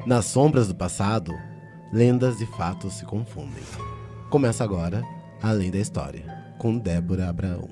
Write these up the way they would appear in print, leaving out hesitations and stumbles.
Nas sombras do passado, lendas e fatos se confundem. Começa agora Além da História, com Débora Abraão.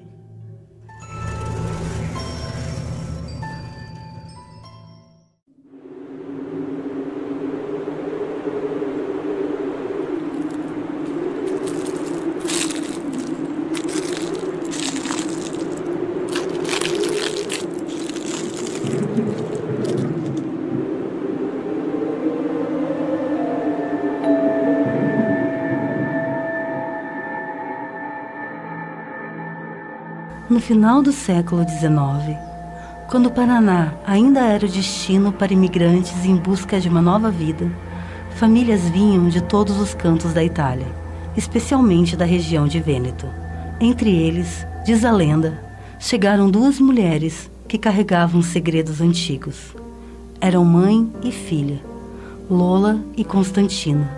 No final do século XIX, quando o Paraná ainda era o destino para imigrantes em busca de uma nova vida, famílias vinham de todos os cantos da Itália, especialmente da região de Vêneto. Entre eles, diz a lenda, chegaram duas mulheres que carregavam segredos antigos. Eram mãe e filha, Lola e Constantina,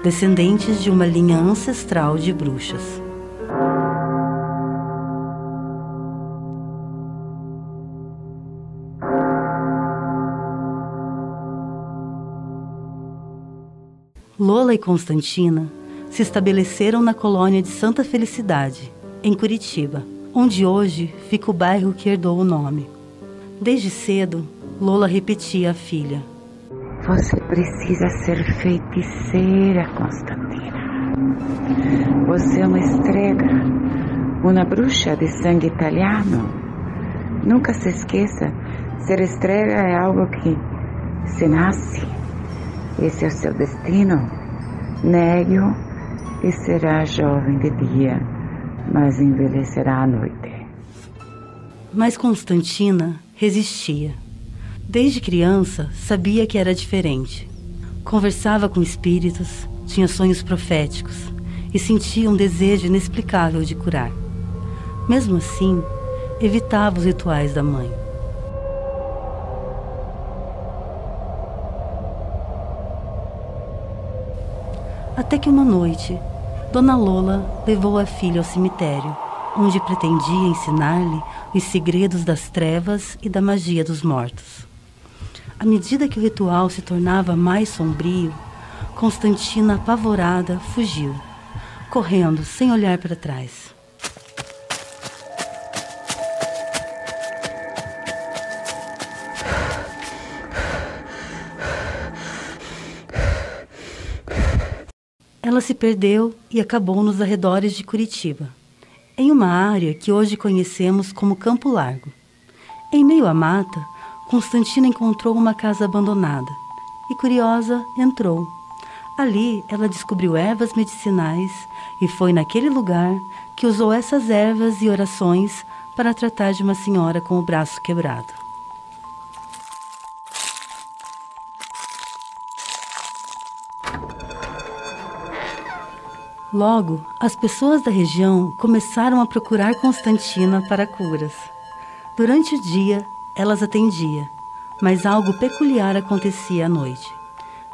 descendentes de uma linha ancestral de bruxas. Lola e Constantina se estabeleceram na colônia de Santa Felicidade, em Curitiba, onde hoje fica o bairro que herdou o nome. Desde cedo, Lola repetia à filha: "Você precisa ser feiticeira, Constantina. Você é uma estrega, uma bruxa de sangue italiano. Nunca se esqueça, ser estrega é algo que se nasce. Esse é o seu destino. Negue-o e será jovem de dia, mas envelhecerá à noite." Mas Constantina resistia. Desde criança, sabia que era diferente. Conversava com espíritos, tinha sonhos proféticos e sentia um desejo inexplicável de curar. Mesmo assim, evitava os rituais da mãe. Até que uma noite, Dona Lola levou a filha ao cemitério, onde pretendia ensinar-lhe os segredos das trevas e da magia dos mortos. À medida que o ritual se tornava mais sombrio, Constantina, apavorada, fugiu, correndo sem olhar para trás. Ela se perdeu e acabou nos arredores de Curitiba, em uma área que hoje conhecemos como Campo Largo. Em meio à mata, Constantina encontrou uma casa abandonada e, curiosa, entrou. Ali, ela descobriu ervas medicinais e foi naquele lugar que usou essas ervas e orações para tratar de uma senhora com o braço quebrado. Logo, as pessoas da região começaram a procurar Constantina para curas. Durante o dia, elas atendia, mas algo peculiar acontecia à noite.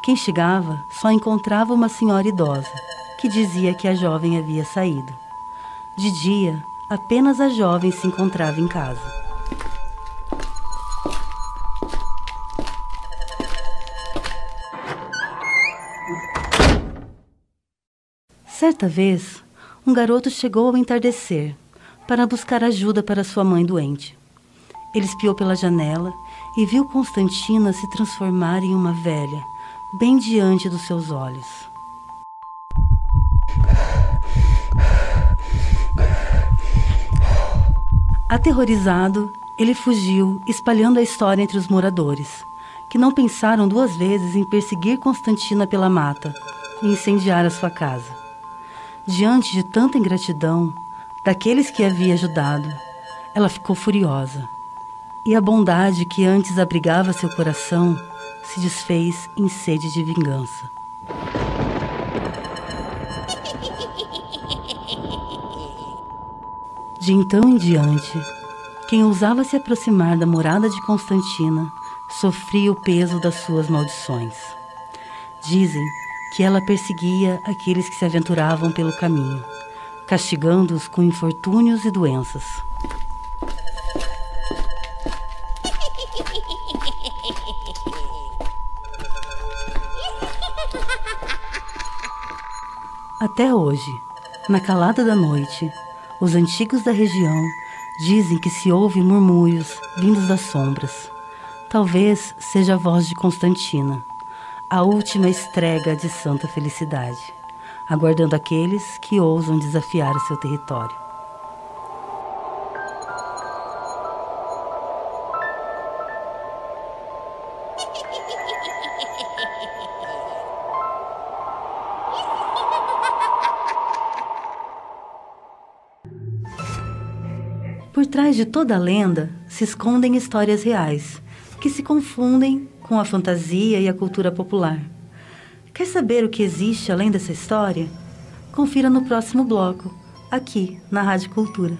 Quem chegava só encontrava uma senhora idosa, que dizia que a jovem havia saído. De dia, apenas a jovem se encontrava em casa. Certa vez, um garoto chegou ao entardecer para buscar ajuda para sua mãe doente. Ele espiou pela janela e viu Constantina se transformar em uma velha, bem diante dos seus olhos. Aterrorizado, ele fugiu, espalhando a história entre os moradores, que não pensaram duas vezes em perseguir Constantina pela mata e incendiar a sua casa. Diante de tanta ingratidão daqueles que havia ajudado, ela ficou furiosa. E a bondade que antes abrigava seu coração se desfez em sede de vingança. De então em diante, quem ousava se aproximar da morada de Constantina sofria o peso das suas maldições. Dizem que ela perseguia aqueles que se aventuravam pelo caminho, castigando-os com infortúnios e doenças. Até hoje, na calada da noite, os antigos da região dizem que se ouve murmúrios vindos das sombras. Talvez seja a voz de Constantina, a última estrega de Santa Felicidade, aguardando aqueles que ousam desafiar o seu território. Por trás de toda lenda se escondem histórias reais, que se confundem com a fantasia e a cultura popular. Quer saber o que existe além dessa história? Confira no próximo bloco, aqui na Rádio Cultura.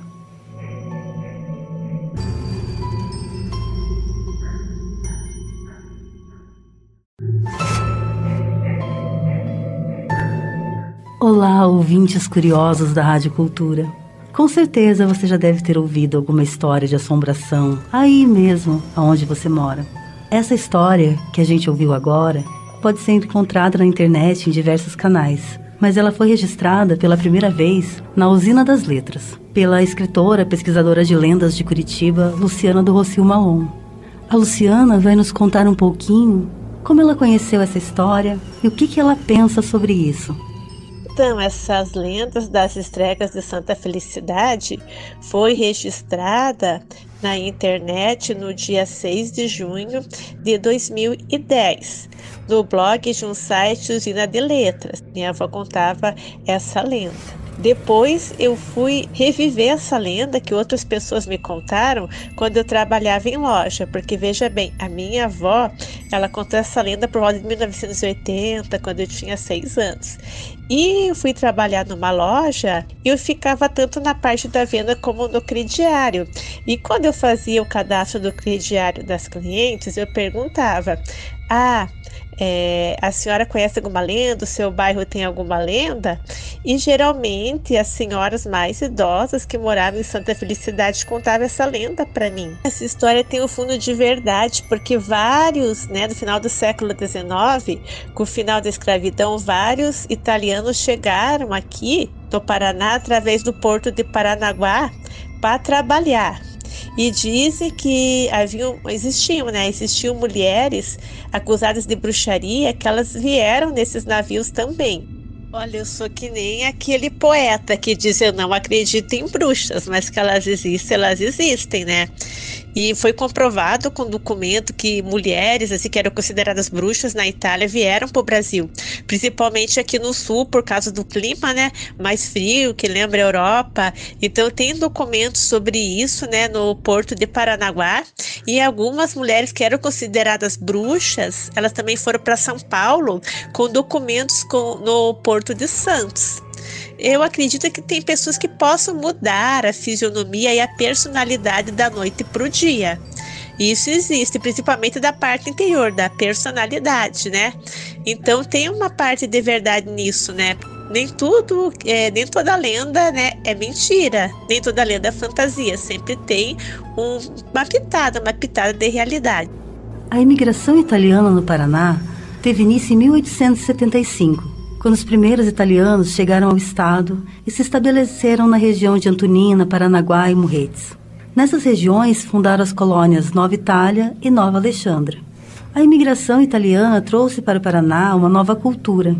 Olá, ouvintes curiosos da Rádio Cultura. Com certeza você já deve ter ouvido alguma história de assombração aí mesmo onde você mora. Essa história que a gente ouviu agora pode ser encontrada na internet em diversos canais, mas ela foi registrada pela primeira vez na Usina das Letras, pela escritora, pesquisadora de lendas de Curitiba, Luciana do Rocio Malon. A Luciana vai nos contar um pouquinho como ela conheceu essa história e o que ela pensa sobre isso. Então, essas lendas das estregas de Santa Felicidade foi registrada na internet no dia 6 de junho de 2010, no blog de um site Usina de Letras. Minha avó contava essa lenda. Depois eu fui reviver essa lenda que outras pessoas me contaram quando eu trabalhava em loja, porque veja bem, a minha avó, ela contou essa lenda por volta de 1980, quando eu tinha 6 anos. E eu fui trabalhar numa loja e eu ficava tanto na parte da venda como no crediário. E quando eu fazia o cadastro do crediário das clientes, eu perguntava: a senhora conhece alguma lenda? O seu bairro tem alguma lenda? E geralmente as senhoras mais idosas que moravam em Santa Felicidade contavam essa lenda para mim. Essa história tem um fundo de verdade, porque vários, no final do século XIX, com o final da escravidão, vários italianos chegaram aqui no Paraná através do porto de Paranaguá para trabalhar. E dizem que existiam mulheres acusadas de bruxaria, que elas vieram nesses navios também. Olha, eu sou que nem aquele poeta que diz: eu não acredito em bruxas, mas que elas existem, né? E foi comprovado com documento que mulheres, que eram consideradas bruxas na Itália, vieram para o Brasil, principalmente aqui no sul, por causa do clima, mais frio, que lembra a Europa. Então tem documentos sobre isso, no porto de Paranaguá. E algumas mulheres que eram consideradas bruxas, elas também foram para São Paulo com documentos no Porto de Santos. Eu acredito que tem pessoas que possam mudar a fisionomia e a personalidade da noite para o dia. Isso existe, principalmente da parte interior, da personalidade, Então tem uma parte de verdade nisso, Nem toda lenda, é mentira, nem toda lenda é fantasia, sempre tem uma pitada de realidade. A imigração italiana no Paraná teve início em 1875, quando os primeiros italianos chegaram ao estado e se estabeleceram na região de Antonina, Paranaguá e Morretes. Nessas regiões fundaram as colônias Nova Itália e Nova Alexandra. A imigração italiana trouxe para o Paraná uma nova cultura,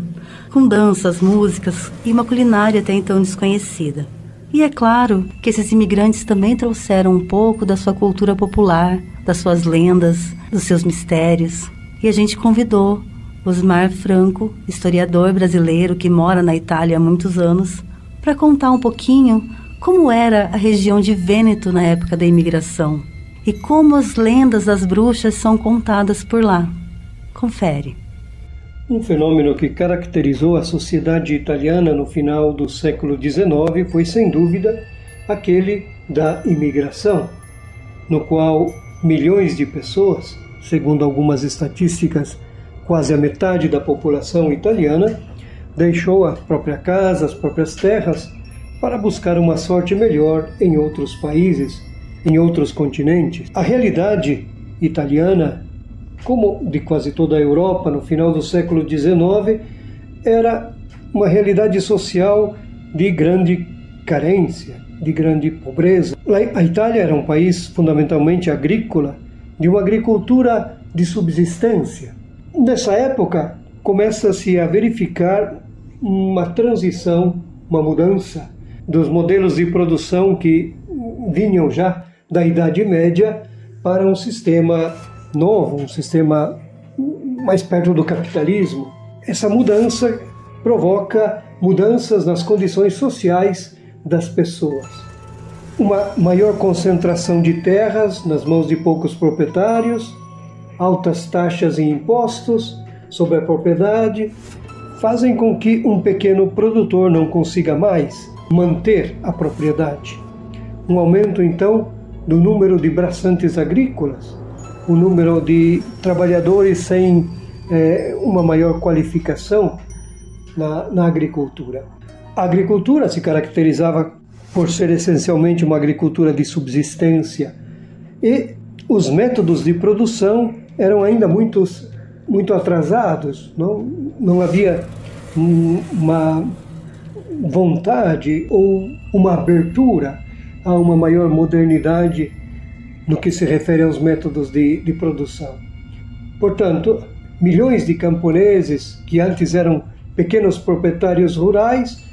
com danças, músicas e uma culinária até então desconhecida. E é claro que esses imigrantes também trouxeram um pouco da sua cultura popular, das suas lendas, dos seus mistérios. E a gente convidou Osmar Franco, historiador brasileiro que mora na Itália há muitos anos, para contar um pouquinho como era a região de Vêneto na época da imigração e como as lendas das bruxas são contadas por lá. Confere. Um fenômeno que caracterizou a sociedade italiana no final do século XIX foi, sem dúvida, aquele da imigração, no qual milhões de pessoas, segundo algumas estatísticas, quase a metade da população italiana, deixou a própria casa, as próprias terras, para buscar uma sorte melhor em outros países, em outros continentes. A realidade italiana, como de quase toda a Europa no final do século XIX, era uma realidade social de grande carência, de grande pobreza. A Itália era um país fundamentalmente agrícola, de uma agricultura de subsistência. Nessa época, começa-se a verificar uma transição, uma mudança dos modelos de produção que vinham já da Idade Média para um sistema novo, um sistema mais perto do capitalismo. Essa mudança provoca mudanças nas condições sociais das pessoas. Uma maior concentração de terras nas mãos de poucos proprietários, altas taxas e impostos sobre a propriedade, fazem com que um pequeno produtor não consiga mais manter a propriedade. Um aumento, então, do número de braçantes agrícolas, o número de trabalhadores sem uma maior qualificação na agricultura. A agricultura se caracterizava por ser essencialmente uma agricultura de subsistência e os métodos de produção eram ainda muito atrasados. Não havia uma vontade ou uma abertura a uma maior modernidade no que se refere aos métodos de produção. Portanto, milhões de camponeses que antes eram pequenos proprietários rurais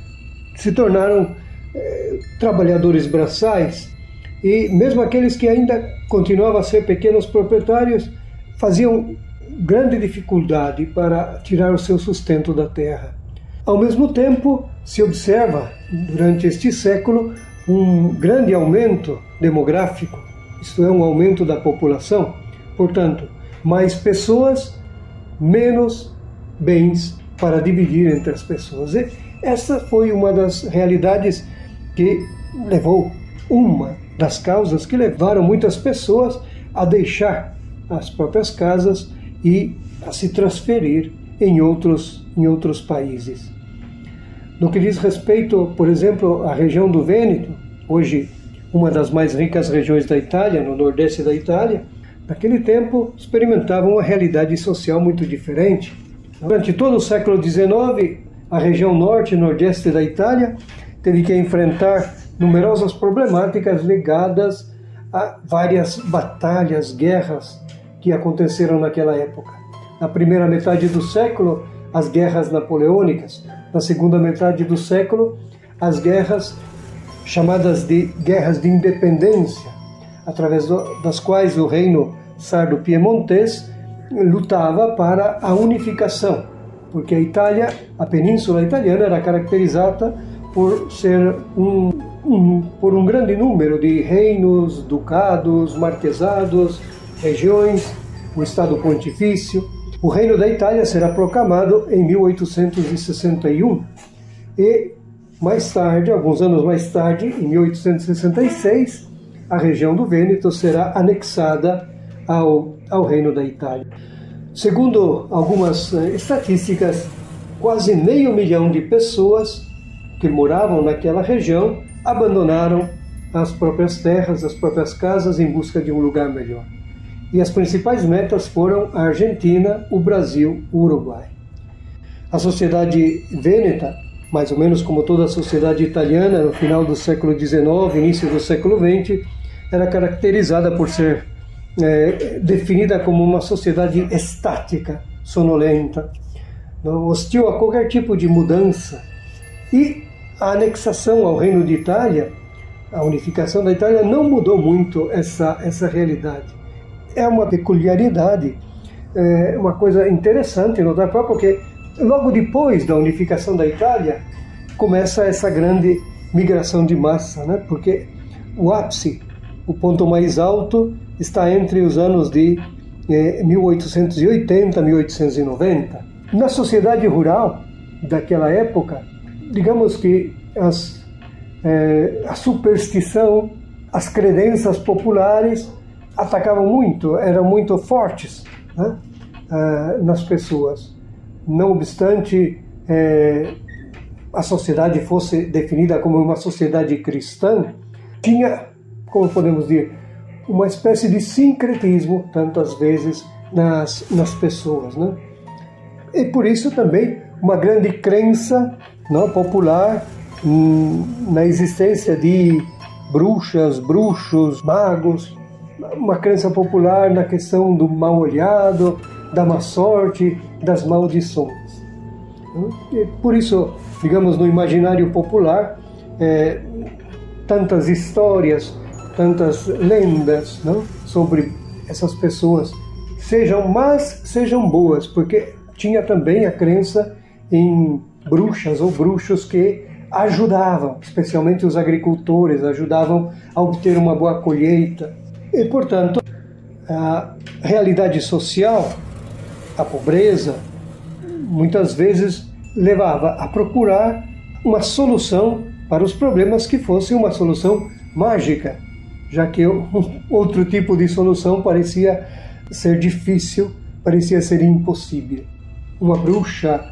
se tornaram trabalhadores braçais, e mesmo aqueles que ainda continuavam a ser pequenos proprietários faziam grande dificuldade para tirar o seu sustento da terra. Ao mesmo tempo, se observa durante este século um grande aumento demográfico, isto é, um aumento da população. Portanto, mais pessoas, menos bens para dividir entre as pessoas. E essa foi uma das realidades que levou, uma das causas que levaram muitas pessoas a deixar as próprias casas e a se transferir em outros países. No que diz respeito, por exemplo, à região do Vêneto, hoje uma das mais ricas regiões da Itália, no nordeste da Itália, naquele tempo experimentavam uma realidade social muito diferente. Durante todo o século XIX, a região norte e nordeste da Itália teve que enfrentar numerosas problemáticas ligadas a várias batalhas, guerras que aconteceram naquela época. Na primeira metade do século, as guerras napoleônicas. Na segunda metade do século, as guerras chamadas de guerras de independência, através das quais o reino sardo-piemontês lutava para a unificação, porque a Itália, a península italiana, era caracterizada por ser por um grande número de reinos, ducados, marquesados, regiões, o Estado Pontifício. O Reino da Itália será proclamado em 1861 e, mais tarde, alguns anos mais tarde, em 1866, a região do Vêneto será anexada ao Reino da Itália. Segundo algumas estatísticas, quase 500 mil de pessoas que moravam naquela região abandonaram as próprias terras, as próprias casas em busca de um lugar melhor. E as principais metas foram a Argentina, o Brasil, o Uruguai. A sociedade vêneta, mais ou menos como toda a sociedade italiana, no final do século XIX, início do século XX, era caracterizada por ser definida como uma sociedade estática, sonolenta, hostil a qualquer tipo de mudança. E a anexação ao Reino de Itália, a unificação da Itália, não mudou muito essa realidade. É uma peculiaridade, uma coisa interessante notar, porque logo depois da unificação da Itália começa essa grande migração de massa, né? Porque o ápice, o ponto mais alto, está entre os anos de 1880 a 1890. Na sociedade rural daquela época, digamos que a superstição, as crenças populares atacavam muito, eram muito fortes, né, nas pessoas. Não obstante a sociedade fosse definida como uma sociedade cristã, tinha, como podemos dizer, uma espécie de sincretismo, tantas vezes, nas pessoas, né? E por isso também uma grande crença, não, popular na existência de bruxas, bruxos, magos, uma crença popular na questão do mal olhado, da má sorte, das maldições. E por isso, digamos, no imaginário popular, tantas histórias, tantas lendas, não, sobre essas pessoas, sejam más, sejam boas, porque tinha também a crença em bruxas ou bruxos que ajudavam, especialmente os agricultores, ajudavam a obter uma boa colheita. E, portanto, a realidade social, a pobreza, muitas vezes levava a procurar uma solução para os problemas que fosse uma solução mágica, já que outro tipo de solução parecia ser difícil, parecia ser impossível. Uma bruxa,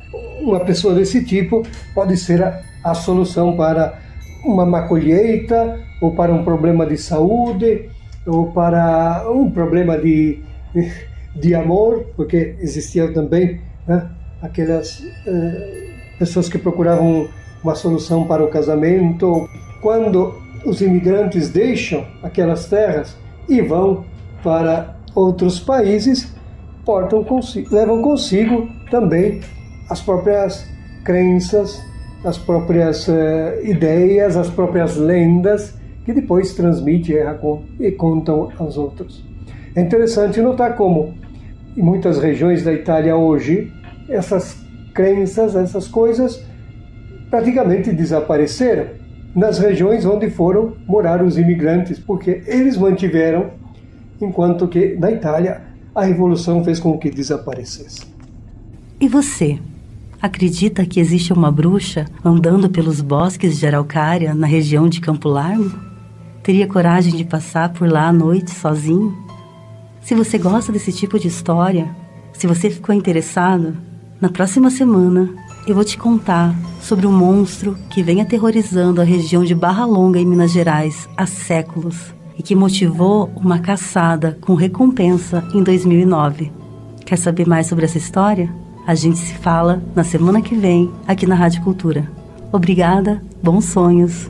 uma pessoa desse tipo, pode ser a solução para uma má colheita, ou para um problema de saúde, ou para um problema de amor, porque existiam também, né, aquelas pessoas que procuravam uma solução para o casamento. Quando os imigrantes deixam aquelas terras e vão para outros países, levam consigo também as próprias crenças, as próprias ideias, as próprias lendas, que depois transmitem e contam aos outros. É interessante notar como, em muitas regiões da Itália hoje, essas crenças, essas coisas, praticamente desapareceram nas regiões onde foram morar os imigrantes, porque eles mantiveram, enquanto que na Itália a Revolução fez com que desaparecesse. E você? Acredita que existe uma bruxa andando pelos bosques de Araucária, na região de Campo Largo? Teria coragem de passar por lá à noite sozinho? Se você gosta desse tipo de história, se você ficou interessado, na próxima semana eu vou te contar sobre um monstro que vem aterrorizando a região de Barra Longa, em Minas Gerais, há séculos, e que motivou uma caçada com recompensa em 2009. Quer saber mais sobre essa história? A gente se fala na semana que vem, aqui na Rádio Cultura. Obrigada, bons sonhos!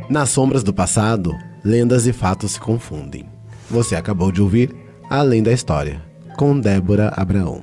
Nas sombras do passado, lendas e fatos se confundem. Você acabou de ouvir Além da História, com Débora Abraão.